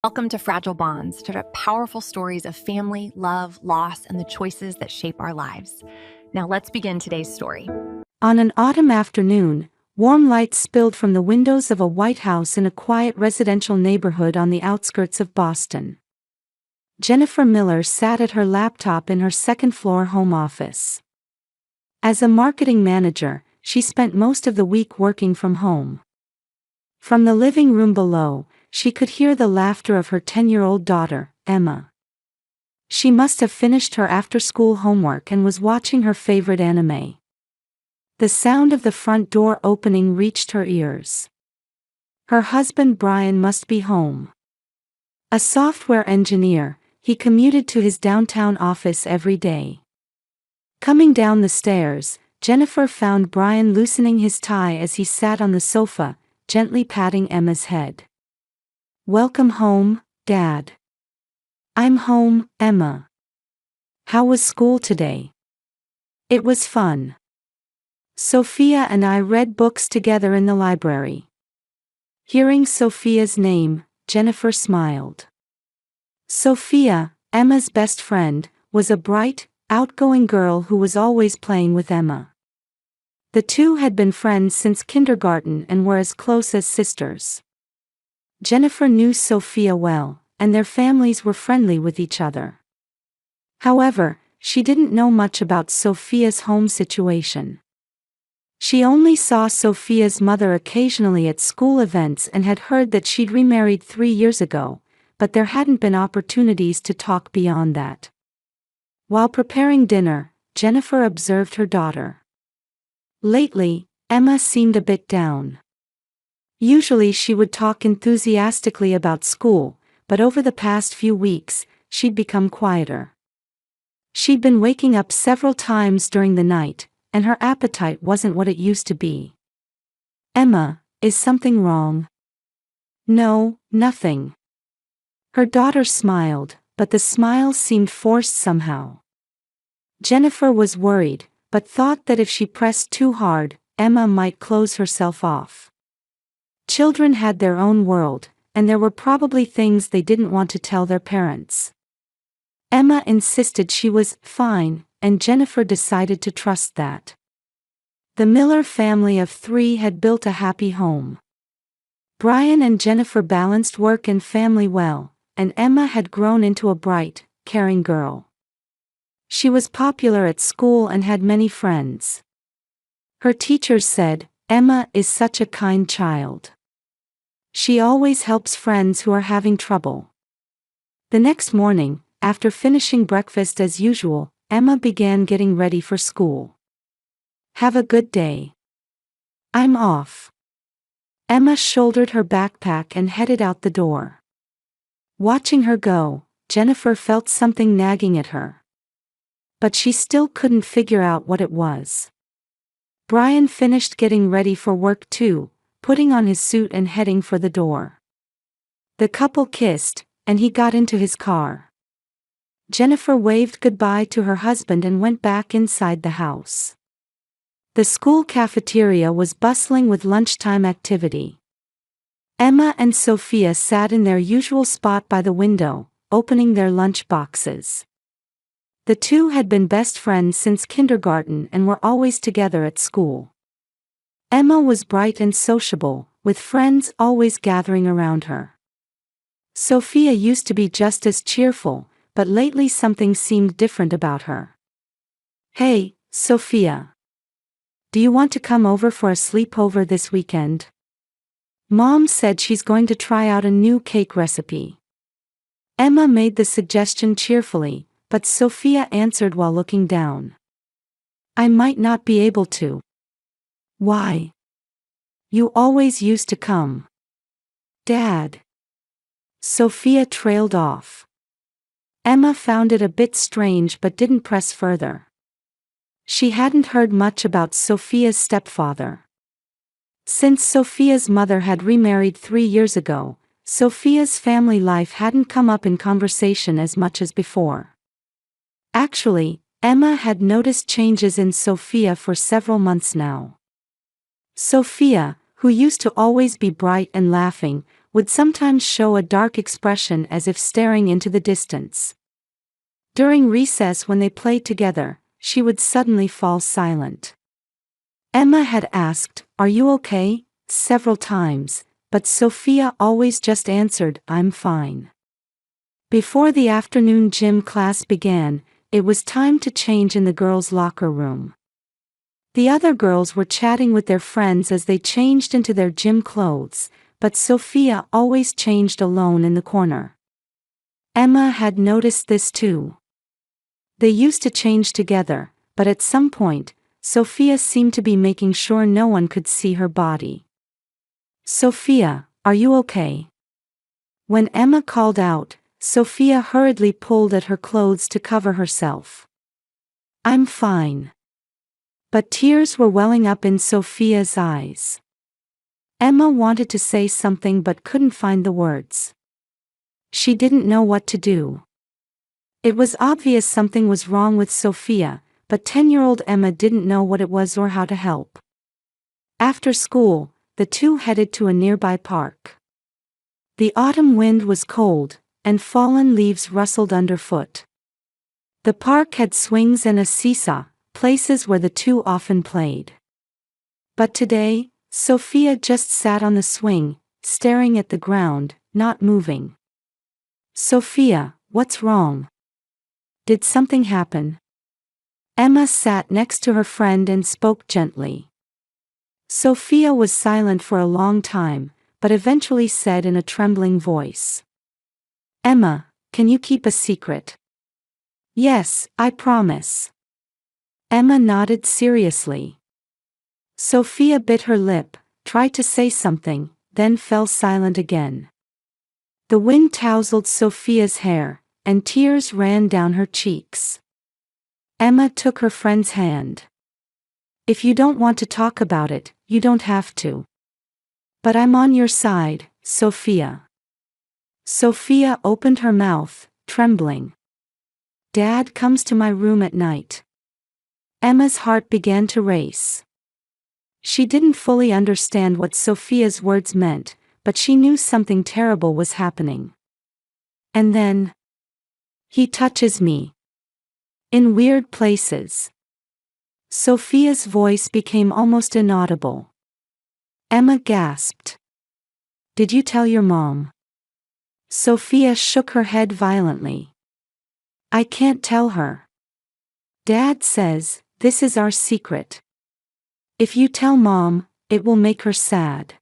Welcome to Fragile Bonds, to the powerful stories of family, love, loss, and the choices that shape our lives. Now let's begin today's story. On an autumn afternoon, warm light spilled from the windows of a white house in a quiet residential neighborhood on the outskirts of Boston. Jennifer Miller sat at her laptop in her second-floor home office. As a marketing manager, she spent most of the week working from home. From the living room below, she could hear the laughter of her 10-year-old daughter, Emma. She must have finished her after-school homework and was watching her favorite anime. The sound of the front door opening reached her ears. Her husband Brian must be home. A software engineer, he commuted to his downtown office every day. Coming down the stairs, Jennifer found Brian loosening his tie as he sat on the sofa, gently patting Emma's head. "Welcome home, Dad." "I'm home, Emma. How was school today?" "It was fun. Sophia and I read books together in the library." Hearing Sophia's name, Jennifer smiled. Sophia, Emma's best friend, was a bright, outgoing girl who was always playing with Emma. The two had been friends since kindergarten and were as close as sisters. Jennifer knew Sophia well, and their families were friendly with each other. However, she didn't know much about Sophia's home situation. She only saw Sophia's mother occasionally at school events and had heard that she'd remarried 3 years ago, but there hadn't been opportunities to talk beyond that. While preparing dinner, Jennifer observed her daughter. Lately, Emma seemed a bit down. Usually she would talk enthusiastically about school, but over the past few weeks, she'd become quieter. She'd been waking up several times during the night, and her appetite wasn't what it used to be. "Emma, is something wrong?" "No, nothing." Her daughter smiled, but the smile seemed forced somehow. Jennifer was worried, but thought that if she pressed too hard, Emma might close herself off. Children had their own world, and there were probably things they didn't want to tell their parents. Emma insisted she was fine, and Jennifer decided to trust that. The Miller family of 3 had built a happy home. Brian and Jennifer balanced work and family well, and Emma had grown into a bright, caring girl. She was popular at school and had many friends. Her teachers said, "Emma is such a kind child. She always helps friends who are having trouble." The next morning, after finishing breakfast as usual, Emma began getting ready for school. "Have a good day." "I'm off." Emma shouldered her backpack and headed out the door. Watching her go, Jennifer felt something nagging at her. But she still couldn't figure out what it was. Brian finished getting ready for work too, putting on his suit and heading for the door. The couple kissed, and he got into his car. Jennifer waved goodbye to her husband and went back inside the house. The school cafeteria was bustling with lunchtime activity. Emma and Sophia sat in their usual spot by the window, opening their lunch boxes. The two had been best friends since kindergarten and were always together at school. Emma was bright and sociable, with friends always gathering around her. Sophia used to be just as cheerful, but lately something seemed different about her. "Hey, Sophia. Do you want to come over for a sleepover this weekend? Mom said she's going to try out a new cake recipe." Emma made the suggestion cheerfully, but Sophia answered while looking down. "I might not be able to." "Why? You always used to come." "Dad." Sophia trailed off. Emma found it a bit strange but didn't press further. She hadn't heard much about Sophia's stepfather. Since Sophia's mother had remarried 3 years ago, Sophia's family life hadn't come up in conversation as much as before. Actually, Emma had noticed changes in Sophia for several months now. Sophia, who used to always be bright and laughing, would sometimes show a dark expression as if staring into the distance. During recess when they played together, she would suddenly fall silent. Emma had asked, "Are you okay?" several times, but Sophia always just answered, "I'm fine." Before the afternoon gym class began, it was time to change in the girls' locker room. The other girls were chatting with their friends as they changed into their gym clothes, but Sophia always changed alone in the corner. Emma had noticed this too. They used to change together, but at some point, Sophia seemed to be making sure no one could see her body. "Sophia, are you okay?" When Emma called out, Sophia hurriedly pulled at her clothes to cover herself. "I'm fine." But tears were welling up in Sophia's eyes. Emma wanted to say something but couldn't find the words. She didn't know what to do. It was obvious something was wrong with Sophia, but 10-year-old Emma didn't know what it was or how to help. After school, the two headed to a nearby park. The autumn wind was cold, and fallen leaves rustled underfoot. The park had swings and a seesaw, places where the two often played. But today, Sophia just sat on the swing, staring at the ground, not moving. "Sophia, what's wrong? Did something happen?" Emma sat next to her friend and spoke gently. Sophia was silent for a long time, but eventually said in a trembling voice, "Emma, can you keep a secret?" "Yes, I promise." Emma nodded seriously. Sophia bit her lip, tried to say something, then fell silent again. The wind tousled Sophia's hair, and tears ran down her cheeks. Emma took her friend's hand. "If you don't want to talk about it, you don't have to. But I'm on your side, Sophia." Sophia opened her mouth, trembling. "Dad comes to my room at night." Emma's heart began to race. She didn't fully understand what Sophia's words meant, but she knew something terrible was happening. "And then, he touches me. In weird places." Sophia's voice became almost inaudible. Emma gasped. "Did you tell your mom?" Sophia shook her head violently. "I can't tell her. Dad says, this is our secret. If you tell Mom, it will make her sad."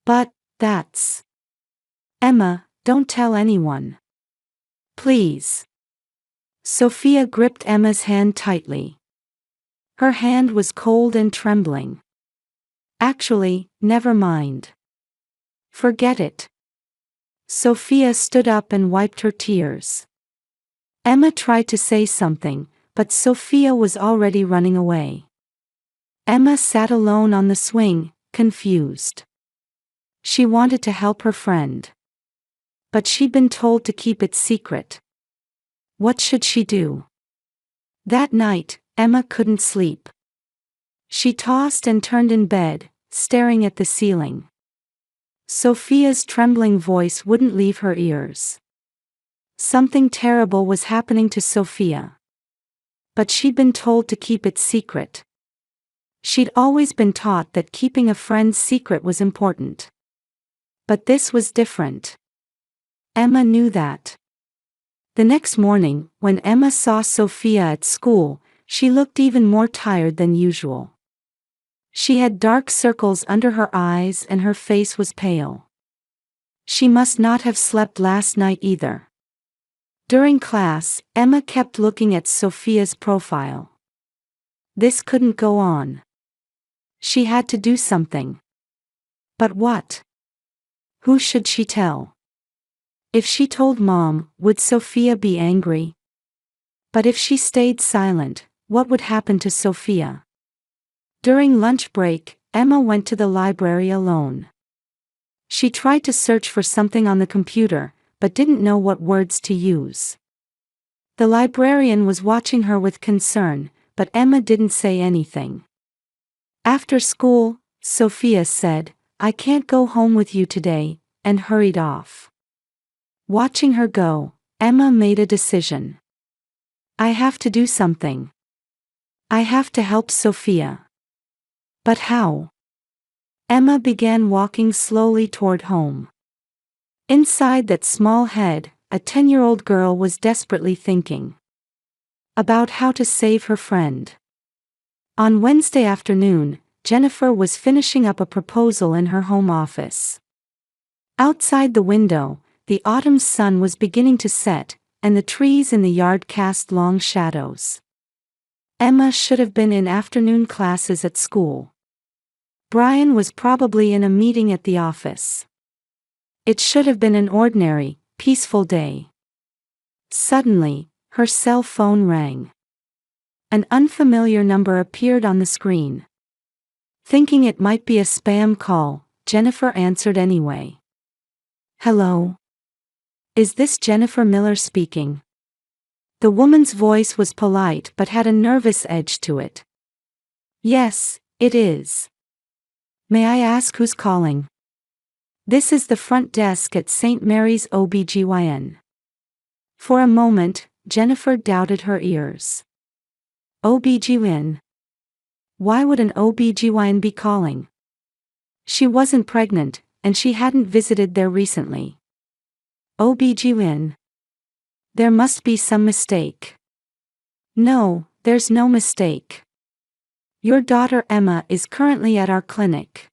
"But, that's..." "Emma, don't tell anyone. Please." Sophia gripped Emma's hand tightly. Her hand was cold and trembling. "Actually, never mind. Forget it." Sophia stood up and wiped her tears. Emma tried to say something, but Sophia was already running away. Emma sat alone on the swing, confused. She wanted to help her friend. But she'd been told to keep it secret. What should she do? That night, Emma couldn't sleep. She tossed and turned in bed, staring at the ceiling. Sophia's trembling voice wouldn't leave her ears. Something terrible was happening to Sophia. But she'd been told to keep it secret. She'd always been taught that keeping a friend's secret was important. But this was different. Emma knew that. The next morning, when Emma saw Sophia at school, she looked even more tired than usual. She had dark circles under her eyes and her face was pale. She must not have slept last night either. During class, Emma kept looking at Sophia's profile. This couldn't go on. She had to do something. But what? Who should she tell? If she told Mom, would Sophia be angry? But if she stayed silent, what would happen to Sophia? During lunch break, Emma went to the library alone. She tried to search for something on the computer, but didn't know what words to use. The librarian was watching her with concern, but Emma didn't say anything. After school, Sophia said, "I can't go home with you today, and hurried off. Watching her go, Emma made a decision. I have to do something. I have to help Sophia. But how? Emma began walking slowly toward home. Inside that small head, a 10-year-old girl was desperately thinking about how to save her friend. On Wednesday afternoon, Jennifer was finishing up a proposal in her home office. Outside the window, the autumn sun was beginning to set, and the trees in the yard cast long shadows. Emma should have been in afternoon classes at school. Brian was probably in a meeting at the office. It should have been an ordinary, peaceful day. Suddenly, her cell phone rang. An unfamiliar number appeared on the screen. Thinking it might be a spam call, Jennifer answered anyway. Hello? Is this Jennifer Miller speaking? The woman's voice was polite but had a nervous edge to it. Yes, it is. May I ask who's calling? This is the front desk at St. Mary's OB/GYN. For a moment, Jennifer doubted her ears. OB/GYN? Why would an OB/GYN be calling? She wasn't pregnant, and she hadn't visited there recently. OB/GYN? There must be some mistake. No, there's no mistake. Your daughter Emma is currently at our clinic.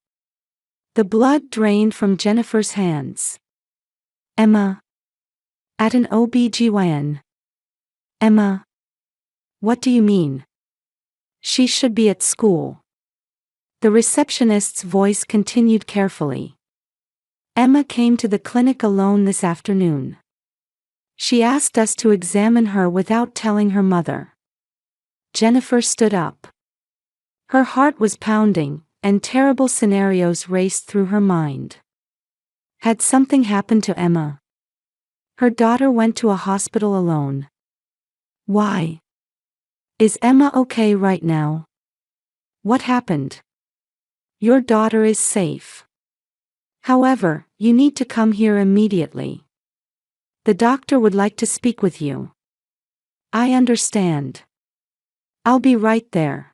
The blood drained from Jennifer's hands. Emma? At an OB/GYN? Emma? What do you mean? She should be at school. The receptionist's voice continued carefully. Emma came to the clinic alone this afternoon. She asked us to examine her without telling her mother. Jennifer stood up. Her heart was pounding, and terrible scenarios raced through her mind. Had something happened to Emma? Her daughter went to a hospital alone. Why? Is Emma okay right now? What happened? Your daughter is safe. However, you need to come here immediately. The doctor would like to speak with you. I understand. I'll be right there.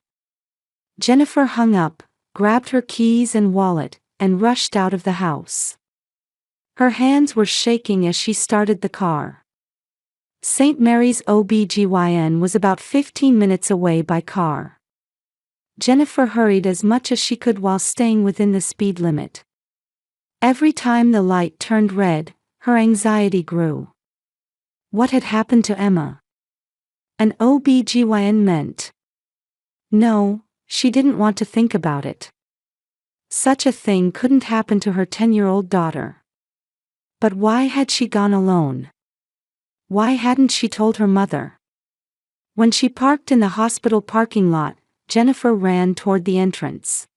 Jennifer hung up, grabbed her keys and wallet, and rushed out of the house. Her hands were shaking as she started the car. St. Mary's OB/GYN was about 15 minutes away by car. Jennifer hurried as much as she could while staying within the speed limit. Every time the light turned red, her anxiety grew. What had happened to Emma? An OB/GYN meant. No, she didn't want to think about it. Such a thing couldn't happen to her 10-year-old daughter. But why had she gone alone? Why hadn't she told her mother? When she parked in the hospital parking lot, Jennifer ran toward the entrance.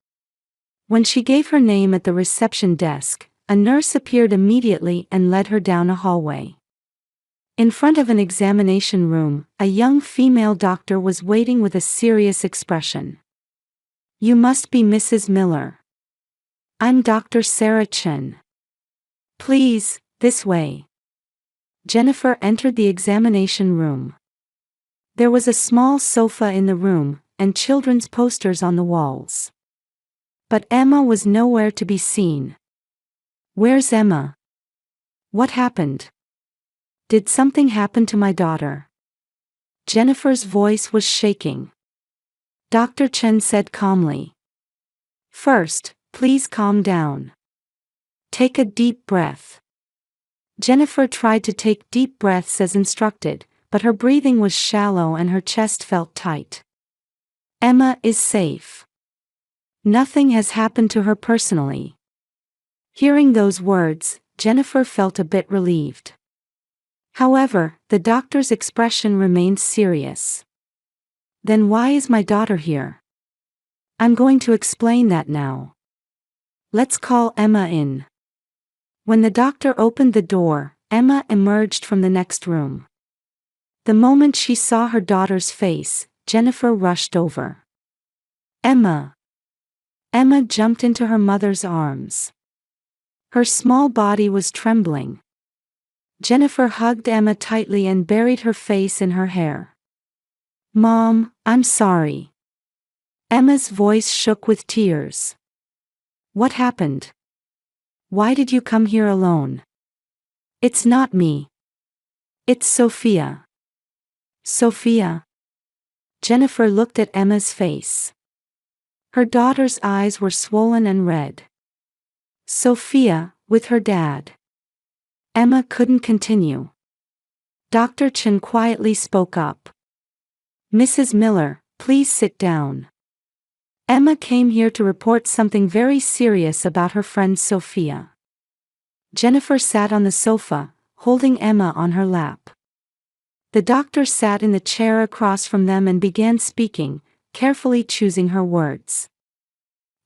When she gave her name at the reception desk, a nurse appeared immediately and led her down a hallway. In front of an examination room, a young female doctor was waiting with a serious expression. You must be Mrs. Miller. I'm Dr. Sarah Chen. Please, this way. Jennifer entered the examination room. There was a small sofa in the room, and children's posters on the walls. But Emma was nowhere to be seen. Where's Emma? What happened? Did something happen to my daughter? Jennifer's voice was shaking. Dr. Chen said calmly. First, please calm down. Take a deep breath. Jennifer tried to take deep breaths as instructed, but her breathing was shallow and her chest felt tight. Emma is safe. Nothing has happened to her personally. Hearing those words, Jennifer felt a bit relieved. However, the doctor's expression remained serious. Then why is my daughter here? I'm going to explain that now. Let's call Emma in. When the doctor opened the door, Emma emerged from the next room. The moment she saw her daughter's face, Jennifer rushed over. Emma! Emma jumped into her mother's arms. Her small body was trembling. Jennifer hugged Emma tightly and buried her face in her hair. "Mom, I'm sorry." Emma's voice shook with tears. "What happened? Why did you come here alone?" "It's not me. It's Sophia." "Sophia?" Jennifer looked at Emma's face. Her daughter's eyes were swollen and red. "Sophia, with her dad." Emma couldn't continue. Dr. Chen quietly spoke up. "Mrs. Miller, please sit down. Emma came here to report something very serious about her friend Sophia." Jennifer sat on the sofa, holding Emma on her lap. The doctor sat in the chair across from them and began speaking, carefully choosing her words.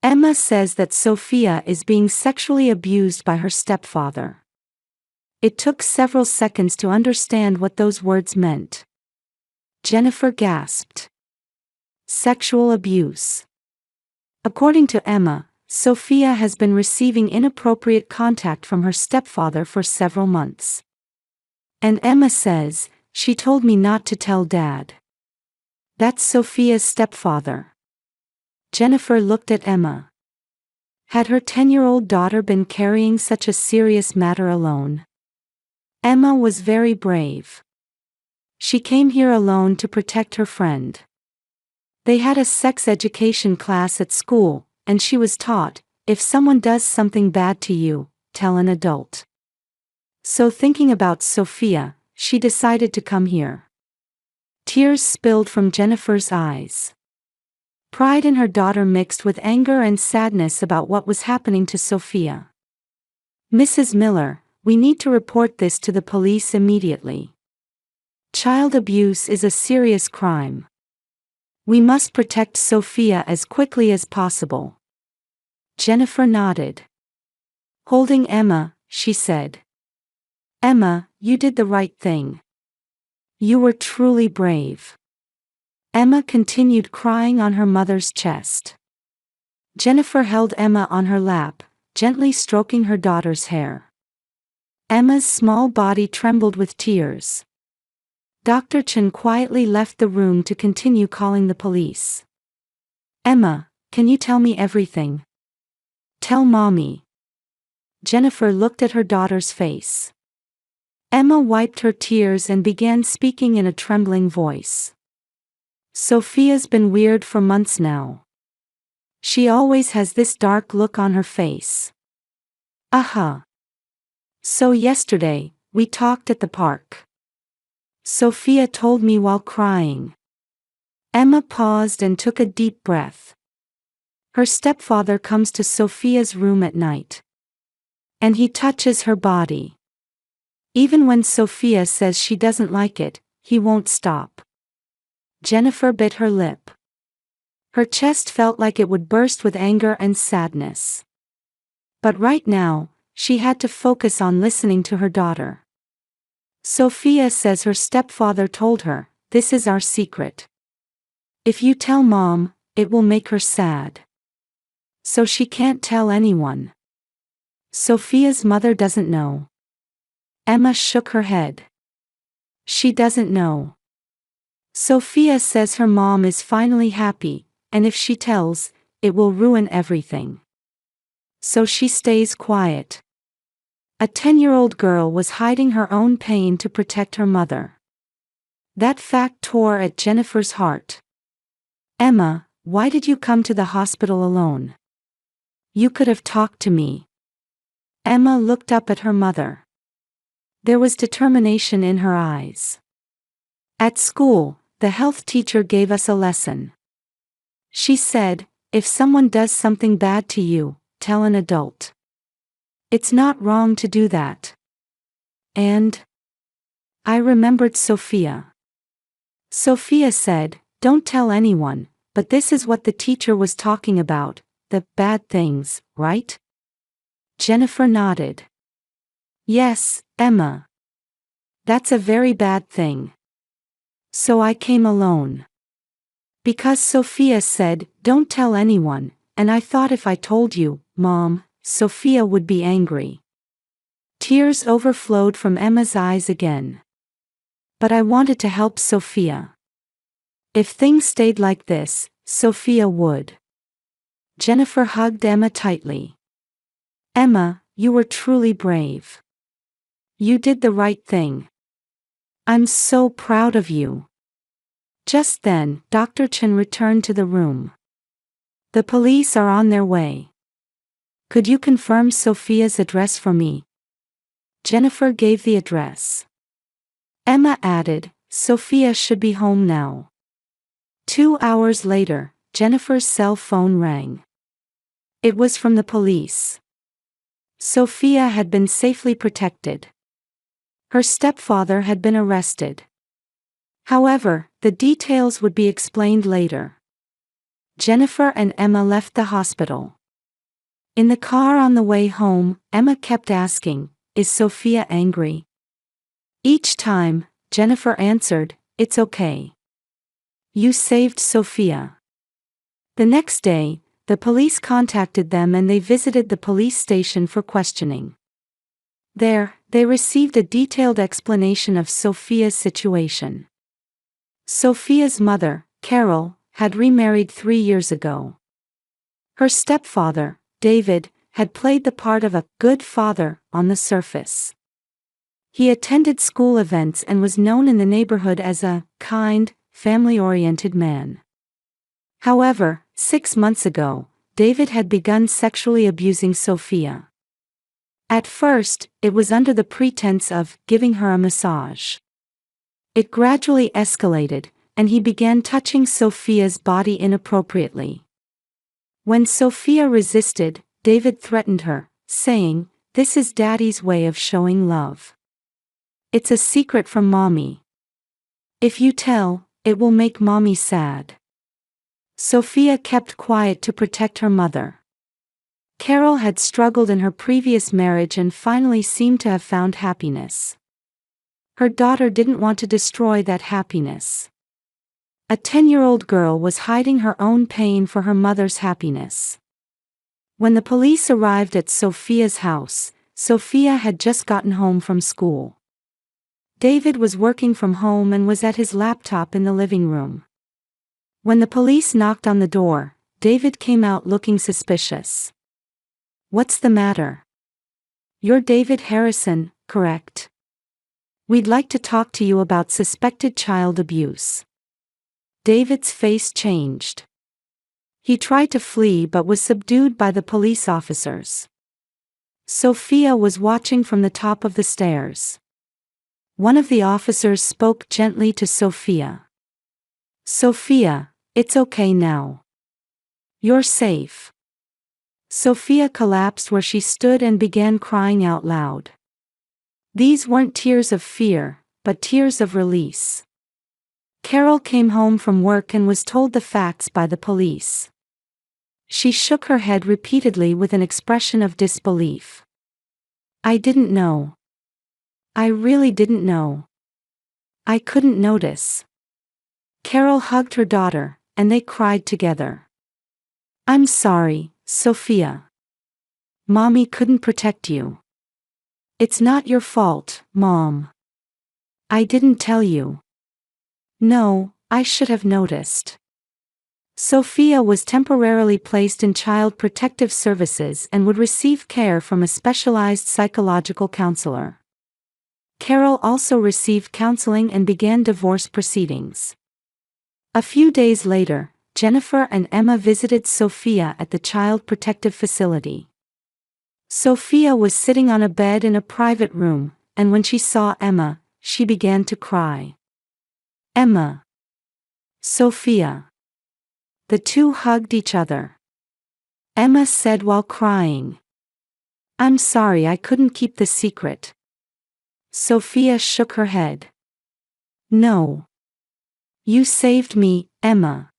"Emma says that Sophia is being sexually abused by her stepfather." It took several seconds to understand what those words meant. Jennifer gasped. Sexual abuse. According to Emma, Sophia has been receiving inappropriate contact from her stepfather for several months. And Emma says, "She told me not to tell Dad." That's Sophia's stepfather. Jennifer looked at Emma. Had her 10-year-old daughter been carrying such a serious matter alone? Emma was very brave. She came here alone to protect her friend. They had a sex education class at school, and she was taught, if someone does something bad to you, tell an adult. So thinking about Sophia, she decided to come here. Tears spilled from Jennifer's eyes. Pride in her daughter mixed with anger and sadness about what was happening to Sophia. "Mrs. Miller, we need to report this to the police immediately. Child abuse is a serious crime. We must protect Sophia as quickly as possible." Jennifer nodded. Holding Emma, she said, "Emma, you did the right thing. You were truly brave." Emma continued crying on her mother's chest. Jennifer held Emma on her lap, gently stroking her daughter's hair. Emma's small body trembled with tears. Dr. Chen quietly left the room to continue calling the police. "Emma, can you tell me everything? Tell Mommy." Jennifer looked at her daughter's face. Emma wiped her tears and began speaking in a trembling voice. "Sophia's been weird for months now. She always has this dark look on her face. So yesterday, we talked at the park. Sophia told me while crying." Emma paused and took a deep breath. Her stepfather comes to Sophia's room at night. And he touches her body. Even when Sophia says she doesn't like it, he won't stop. Jennifer bit her lip. Her chest felt like it would burst with anger and sadness. But right now, she had to focus on listening to her daughter. "Sophia says her stepfather told her, 'This is our secret. If you tell Mom, it will make her sad. So she can't tell anyone.' Sophia's mother doesn't know." Emma shook her head. "She doesn't know. Sophia says her mom is finally happy, and if she tells, it will ruin everything. So she stays quiet." A 10-year-old girl was hiding her own pain to protect her mother. That fact tore at Jennifer's heart. "Emma, why did you come to the hospital alone? You could have talked to me." Emma looked up at her mother. There was determination in her eyes. "At school, the health teacher gave us a lesson. She said, if someone does something bad to you, tell an adult. It's not wrong to do that." And I remembered Sophia. Sophia said, "Don't tell anyone," but this is what the teacher was talking about, the bad things, right? Jennifer nodded. "Yes, Emma. That's a very bad thing. So I came alone. Because Sophia said, 'Don't tell anyone,' and I thought if I told you, Mom, Sophia would be angry. Tears overflowed from Emma's eyes again. But I wanted to help Sophia. If things stayed like this, Sophia would. Jennifer hugged Emma tightly. Emma, you were truly brave. You did the right thing. I'm so proud of you. Just then, Dr. Chen returned to the room. The police are on their way. Could you confirm Sophia's address for me? Jennifer gave the address. Emma added, Sophia should be home now. 2 hours later, Jennifer's cell phone rang. It was from the police. Sophia had been safely protected. Her stepfather had been arrested. However, the details would be explained later. Jennifer and Emma left the hospital. In the car on the way home, Emma kept asking, Is Sophia angry? Each time, Jennifer answered, It's okay. You saved Sophia. The next day, the police contacted them and they visited the police station for questioning. There, they received a detailed explanation of Sophia's situation. Sophia's mother, Carol, had remarried 3 years ago. Her stepfather, David, had played the part of a good father on the surface. He attended school events and was known in the neighborhood as a kind, family-oriented man. However, 6 months ago, David had begun sexually abusing Sophia. At first, it was under the pretense of giving her a massage. It gradually escalated, and he began touching Sophia's body inappropriately. When Sophia resisted, David threatened her, saying, This is Daddy's way of showing love. It's a secret from Mommy. If you tell, it will make Mommy sad. Sophia kept quiet to protect her mother. Carol had struggled in her previous marriage and finally seemed to have found happiness. Her daughter didn't want to destroy that happiness. A 10-year-old girl was hiding her own pain for her mother's happiness. When the police arrived at Sophia's house, Sophia had just gotten home from school. David was working from home and was at his laptop in the living room. When the police knocked on the door, David came out looking suspicious. What's the matter? You're David Harrison, correct? We'd like to talk to you about suspected child abuse. David's face changed. He tried to flee but was subdued by the police officers. Sophia was watching from the top of the stairs. One of the officers spoke gently to Sophia. Sophia, it's okay now. You're safe. Sophia collapsed where she stood and began crying out loud. These weren't tears of fear, but tears of release. Carol came home from work and was told the facts by the police. She shook her head repeatedly with an expression of disbelief. I didn't know. I really didn't know. I couldn't notice. Carol hugged her daughter, and they cried together. I'm sorry, Sophia. Mommy couldn't protect you. It's not your fault, Mom. I didn't tell you. No, I should have noticed. Sophia was temporarily placed in Child Protective Services and would receive care from a specialized psychological counselor. Carol also received counseling and began divorce proceedings. A few days later, Jennifer and Emma visited Sophia at the Child Protective Facility. Sophia was sitting on a bed in a private room, and when she saw Emma, she began to cry. Emma. Sophia. The two hugged each other. Emma said while crying, I'm sorry I couldn't keep the secret. Sophia shook her head. No. You saved me, Emma.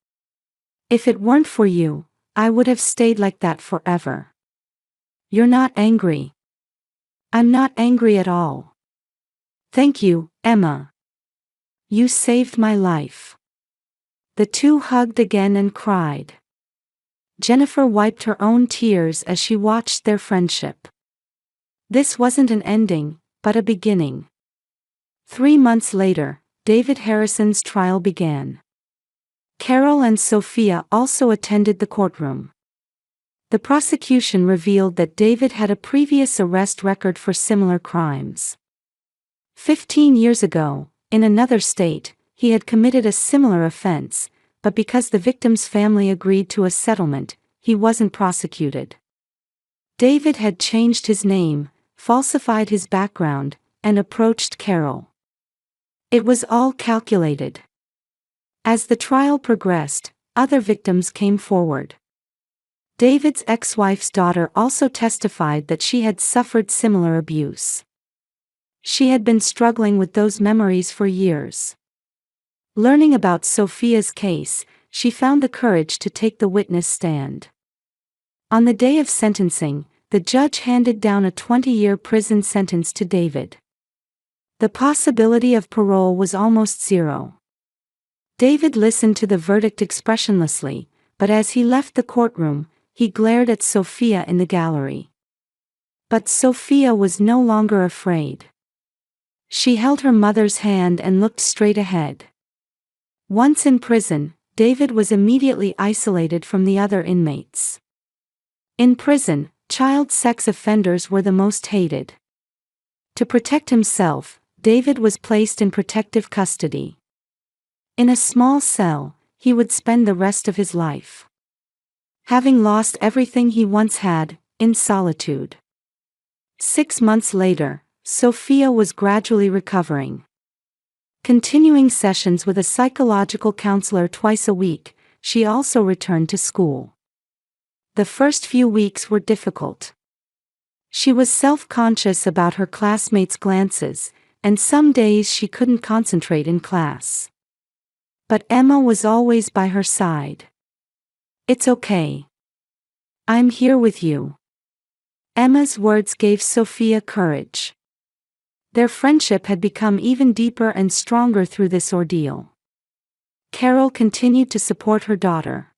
If it weren't for you, I would have stayed like that forever. You're not angry. I'm not angry at all. Thank you, Emma. You saved my life. The two hugged again and cried. Jennifer wiped her own tears as she watched their friendship. This wasn't an ending, but a beginning. 3 months later, David Harrison's trial began. Carol and Sophia also attended the courtroom. The prosecution revealed that David had a previous arrest record for similar crimes. 15 years ago, in another state, he had committed a similar offense, but because the victim's family agreed to a settlement, he wasn't prosecuted. David had changed his name, falsified his background, and approached Carol. It was all calculated. As the trial progressed, other victims came forward. David's ex-wife's daughter also testified that she had suffered similar abuse. She had been struggling with those memories for years. Learning about Sophia's case, she found the courage to take the witness stand. On the day of sentencing, the judge handed down a 20-year prison sentence to David. The possibility of parole was almost zero. David listened to the verdict expressionlessly, but as he left the courtroom, he glared at Sophia in the gallery. But Sophia was no longer afraid. She held her mother's hand and looked straight ahead. Once in prison, David was immediately isolated from the other inmates. In prison, child sex offenders were the most hated. To protect himself, David was placed in protective custody. In a small cell, he would spend the rest of his life. Having lost everything he once had, in solitude. 6 months later, Sophia was gradually recovering. Continuing sessions with a psychological counselor twice a week, she also returned to school. The first few weeks were difficult. She was self-conscious about her classmates' glances, and some days she couldn't concentrate in class. But Emma was always by her side. "It's okay. I'm here with you." Emma's words gave Sophia courage. Their friendship had become even deeper and stronger through this ordeal. Carol continued to support her daughter.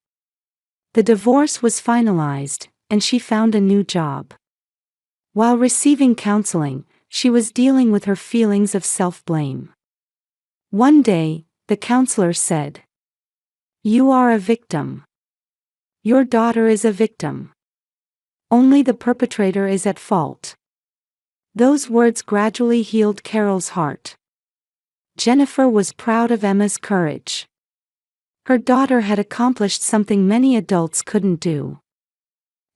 The divorce was finalized, and she found a new job. While receiving counseling, she was dealing with her feelings of self-blame. One day, the counselor said, "You are a victim. Your daughter is a victim. Only the perpetrator is at fault." Those words gradually healed Carol's heart. Jennifer was proud of Emma's courage. Her daughter had accomplished something many adults couldn't do.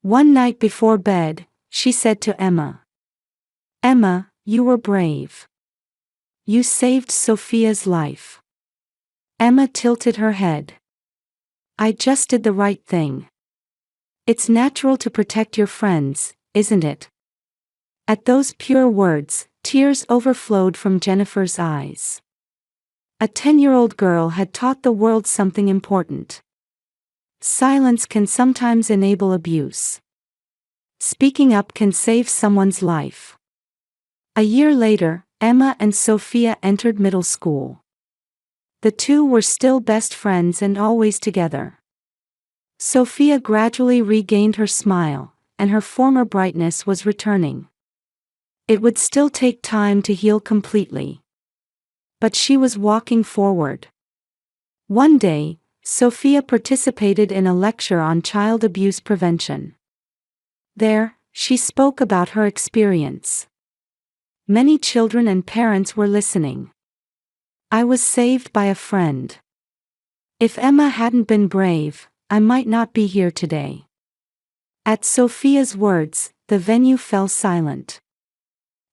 One night before bed, she said to Emma, "Emma, you were brave. You saved Sophia's life." Emma tilted her head. "I just did the right thing. It's natural to protect your friends, isn't it?" At those pure words, tears overflowed from Jennifer's eyes. A 10-year-old girl had taught the world something important. Silence can sometimes enable abuse. Speaking up can save someone's life. A year later, Emma and Sophia entered middle school. The two were still best friends and always together. Sophia gradually regained her smile, and her former brightness was returning. It would still take time to heal completely. But she was walking forward. One day, Sophia participated in a lecture on child abuse prevention. There, she spoke about her experience. Many children and parents were listening. "I was saved by a friend. If Emma hadn't been brave, I might not be here today." At Sophia's words, the venue fell silent.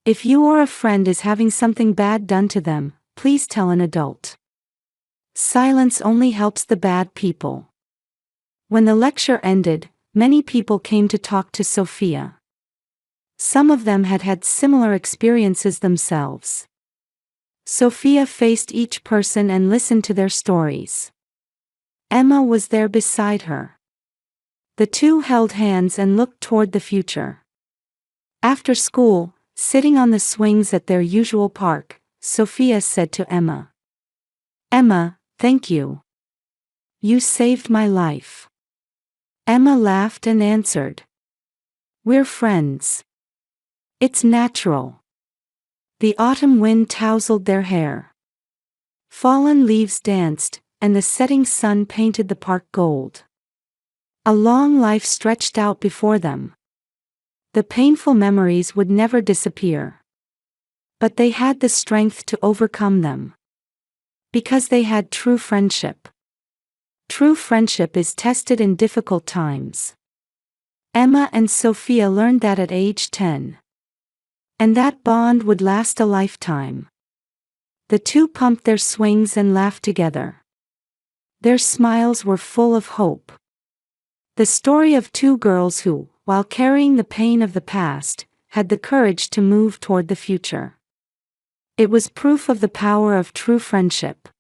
If you or a friend is having something bad done to them, please tell an adult. Silence only helps the bad people. When the lecture ended, many people came to talk to Sophia. Some of them had had similar experiences themselves. Sophia faced each person and listened to their stories. Emma was there beside her. The two held hands and looked toward the future. After school, sitting on the swings at their usual park, Sophia said to Emma, "Emma, thank you. You saved my life. Emma laughed and answered. We're friends. It's natural. The autumn wind tousled their hair. Fallen leaves danced, and the setting sun painted the park gold. A long life stretched out before them. The painful memories would never disappear. But they had the strength to overcome them. Because they had true friendship. True friendship is tested in difficult times. Emma and Sophia learned that at age 10. And that bond would last a lifetime. The two pumped their swings and laughed together. Their smiles were full of hope. The story of two girls who, while carrying the pain of the past, had the courage to move toward the future. It was proof of the power of true friendship.